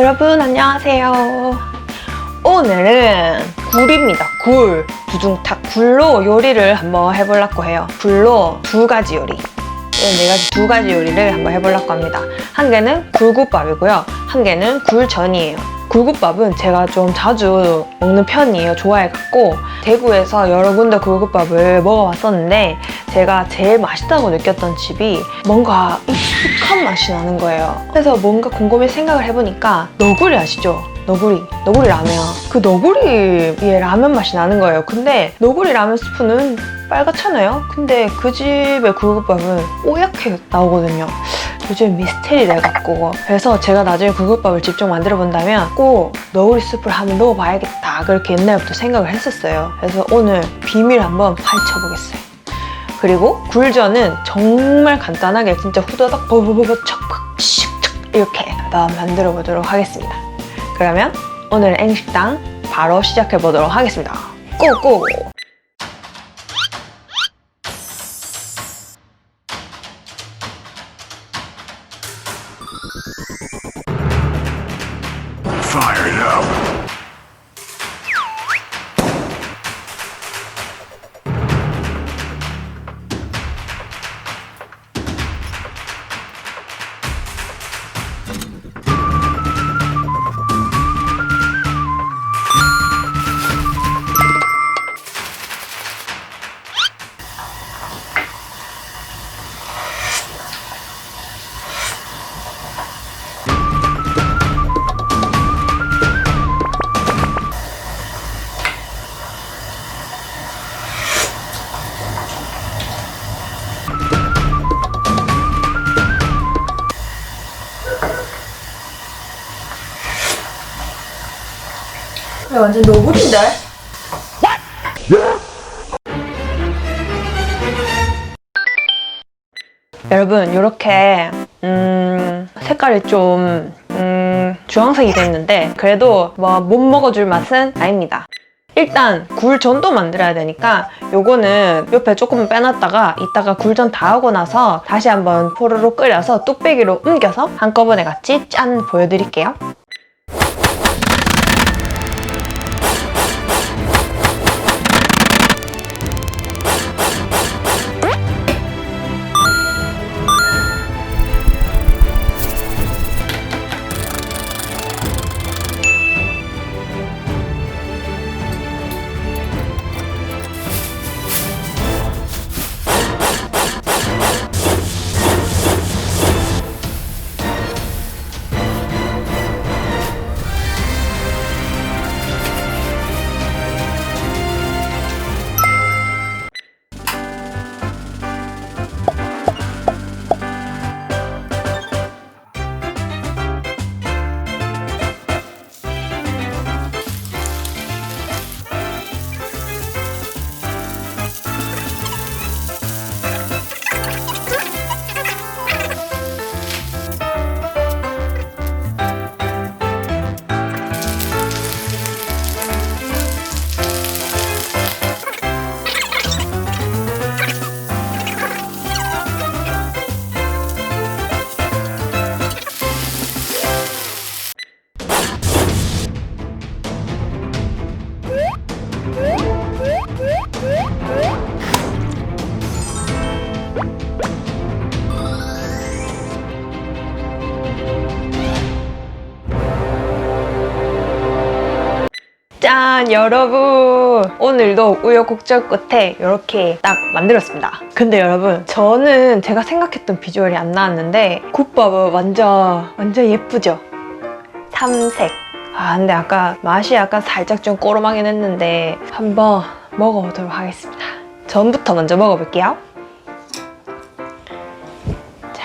여러분 안녕하세요. 오늘은 굴입니다. 굴, 두둥탁 굴로 요리를 한번 해보려고 해요. 굴로 두 가지 요리, 두 가지 요리를 한번 해보려고 합니다. 한 개는 굴국밥이고요, 한 개는 굴전이에요. 굴국밥은 제가 좀 자주 먹는 편이에요. 좋아해갖고 대구에서 여러 군데 굴국밥을 먹어봤었는데 제가 제일 맛있다고 느꼈던 집이 뭔가 익숙한 맛이 나는 거예요. 그래서 뭔가 곰곰이 생각을 해보니까 너구리 아시죠? 너구리 라면. 그 너구리의 라면 맛이 나는 거예요. 근데 너구리 라면 스프는 빨갛잖아요? 근데 그 집의 굴국밥은 뽀얗게 나오거든요. 요즘 미스테리 돼갖고, 그래서 제가 나중에 굴국밥을 직접 만들어 본다면 꼭 너구리 스프를 한번 넣어봐야겠다, 그렇게 옛날부터 생각을 했었어요. 그래서 오늘 비밀 한번 파헤쳐보겠어요. 그리고 굴전은 정말 간단하게 진짜 후다닥 버버버버 척팍 슉 이렇게 만들어 보도록 하겠습니다. 그러면 오늘 앵식당 바로 시작해 보도록 하겠습니다. 고고! Fire it up. 완전 너구리인데? 여러분, 이렇게 색깔이 좀 주황색이 됐는데 그래도 뭐 못 먹어줄 맛은 아닙니다. 일단 굴전도 만들어야 되니까 요거는 옆에 조금 빼놨다가 이따가 굴전 다 하고 나서 다시 한번 포로로 끓여서 뚝배기로 옮겨서 한꺼번에 같이 짠 보여드릴게요. 짠! 여러분, 오늘도 우여곡절 끝에 이렇게 딱 만들었습니다. 근데 여러분, 저는 제가 생각했던 비주얼이 안 나왔는데 국밥은 완전 예쁘죠? 삼색. 근데 아까 맛이 약간 살짝 좀 꼬름하긴 했는데 한번 먹어보도록 하겠습니다. 전부터 먼저 먹어볼게요. 자,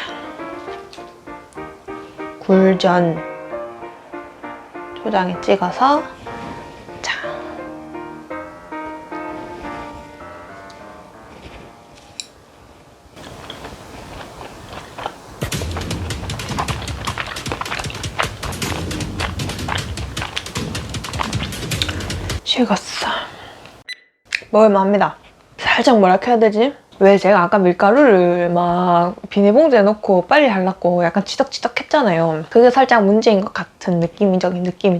굴전 초장에 찍어서 식었어. 먹을만합니다. 살짝 뭐라 해야 되지? 왜 제가 아까 밀가루를 막 비닐봉지에 넣고 빨리 하려고 약간 치덕치덕 했잖아요. 그게 살짝 문제인 것 같은 느낌이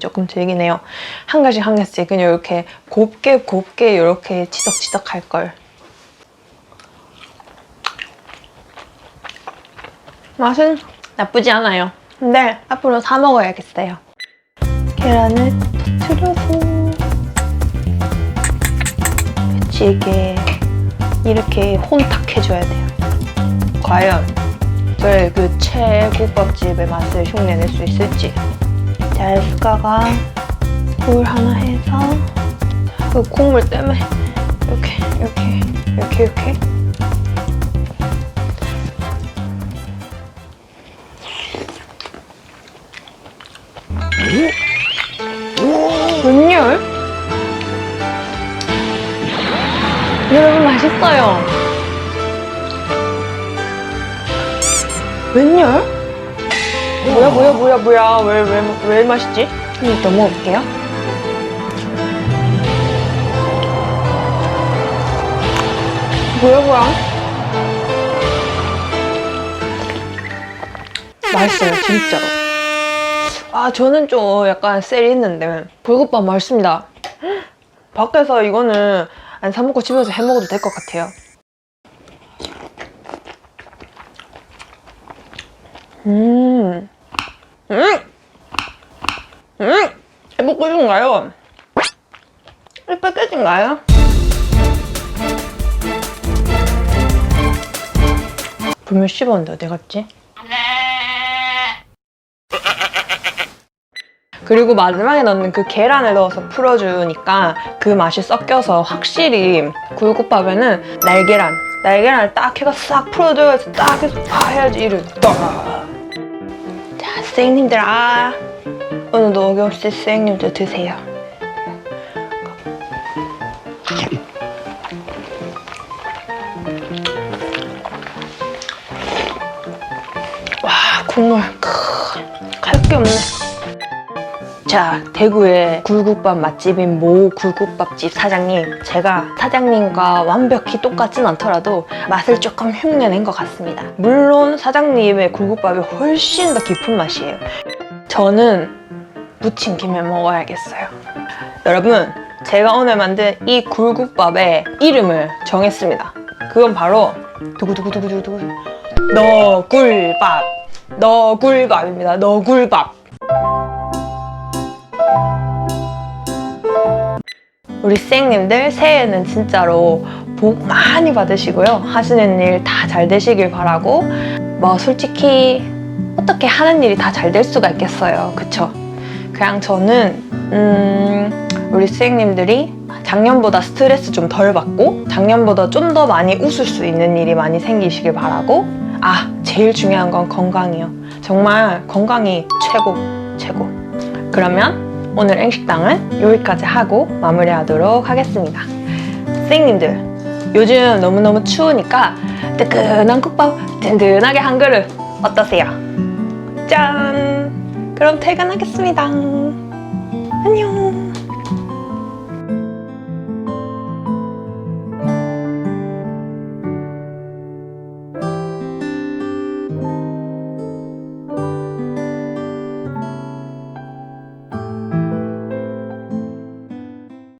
조금 들긴 해요. 한 가지 한 개씩 그냥 이렇게 곱게 이렇게 치덕치덕 할 걸. 맛은 나쁘지 않아요. 근데 앞으로 사 먹어야겠어요. 계란을 터트려서 그치 이렇게 혼탁해줘야 돼요. 과연 저의 그 최국밥집의 맛을 흉내낼 수 있을지. 자, 숟가락 물 하나 해서 그 국물 때문에 이렇게 웬열? 여러분 맛있어요. 웬열? 뭐야? 왜 맛있지? 한 입 더 먹어볼게요. 뭐야? 맛있어요, 진짜로. 아, 저는 좀 약간 셀이 있는데 불국밥 맛있습니다. 밖에서 이거는 안 사 먹고 집에서 해 먹어도 될 것 같아요. 해먹고 싶은가요? 이빨 깨진가요? 분명 씹었는데 어디 갔지? 그리고 마지막에 넣는 그 계란을 넣어서 풀어주니까 그 맛이 섞여서 확실히 굴국밥에는 날계란을 딱 해서 싹 풀어줘야지 딱 해서 다 해야지 이를 딱. 자, 선생님들 오늘도 어김없이 선생님들 드세요. 와, 국물 할 게 없네. 자, 대구의 굴국밥 맛집인 모 굴국밥집 사장님, 제가 사장님과 완벽히 똑같진 않더라도 맛을 조금 흉내낸 것 같습니다. 물론 사장님의 굴국밥이 훨씬 더 깊은 맛이에요. 저는 무침김에 먹어야겠어요. 여러분, 제가 오늘 만든 이 굴국밥의 이름을 정했습니다. 그건 바로 두구두구두구두구 너굴밥입니다. 너굴밥. 우리 쌩님들 새해에는 진짜로 복 많이 받으시고요. 하시는 일 다 잘 되시길 바라고, 뭐 솔직히 어떻게 하는 일이 다 잘 될 수가 있겠어요. 그쵸? 그냥 저는 우리 쌩님들이 작년보다 스트레스 좀 덜 받고 작년보다 좀 더 많이 웃을 수 있는 일이 많이 생기시길 바라고, 제일 중요한 건 건강이요. 정말 건강이 최고. 그러면 오늘 앵식당은 여기까지 하고 마무리하도록 하겠습니다. 선생님들, 요즘 너무너무 추우니까 뜨끈한 국밥 든든하게 한 그릇 어떠세요? 짠! 그럼 퇴근하겠습니다. 안녕!